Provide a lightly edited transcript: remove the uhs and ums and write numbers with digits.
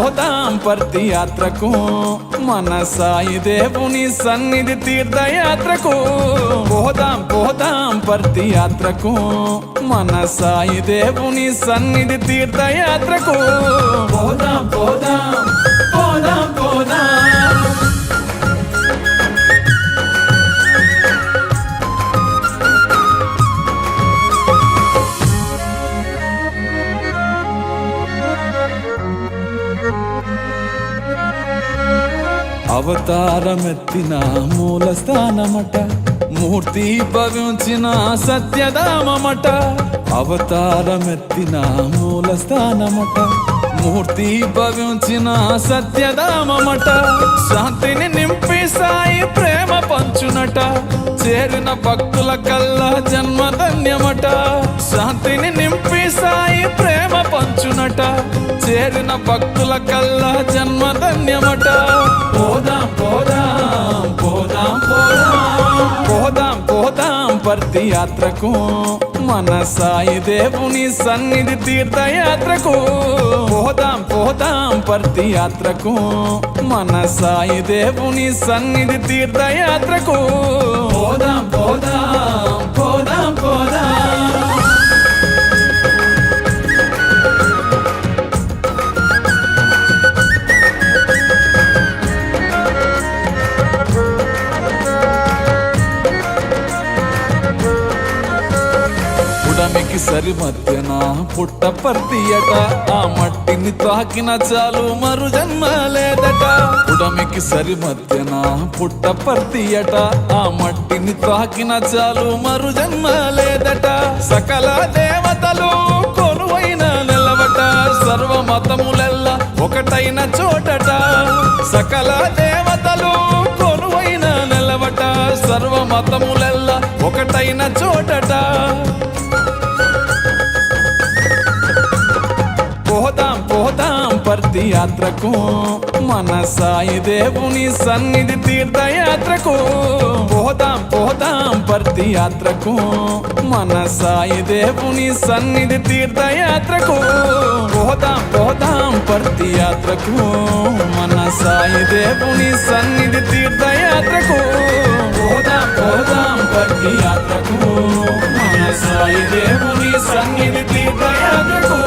పోదాం పర్తి యాత్రకు మన సాయి దేవుని సన్నిధి తీర్థయాత్రకు పోదాం పర్తి యాత్రకు మన సాయి దేవుని సన్నిధి తీర్థయాత్రకు పోదాం అవతారమెత్తిన మూల స్థానమట మూర్తి భవించిన సత్యధామమట అవతారమెత్తిన మూల స్థానమట మూర్తి భవించిన సత్యధామమట శాంతిని నింపి సాయి ప్రేమ పంచునట చేరిన భక్తుల కల్లా జన్మధన్యమట శాంతిని నింపి సాయి ప్రేమ పంచునట చేరిన భక్తుల కల్లా జన్మధన్యమట పోదాం పర్తి యాత్రకు మన సాయి దేవుని సన్నిధి తీర్థయాత్రకు పోదాం పర్తి యాత్రకు మన సాయి దేవుని సన్నిధి తీర్థయాత్రకు పోదాం ఉడమికి సరి మధ్యన పుట్టపర్తియట ఆ మట్టిని తాకిన చాలు మరు జన్మ లేదట ఉడమికి సరి మధ్యన పుట్టపర్తియట ఆ మట్టిని తాకిన చాలు మరు జన్మ లేదట సకల దేవతలు కొలువైన నిలవట సర్వమతములెల్ల ఒకటైన చోటట సకల దేవతలు కొలువైన నిలవట సర్వమతములెల్ల ఒకటైన చోటట పోదాం పర్తి యాత్రకు మన సాయి దేవుని సన్నిధి తీర్థయాత్రకు పోదాం పర్తి యాత్రకు మన సాయి దేవుని సన్నిధి తీర్థయాత్రకు పోదాం పర్తి యాత్రకు మన సాయి దేవుని సన్నిధి తీర్థయాత్రకు పోదాం పర్తి యాత్రకు మన సాయి దేవుని సన్నిధి తీర్థయాత్రకు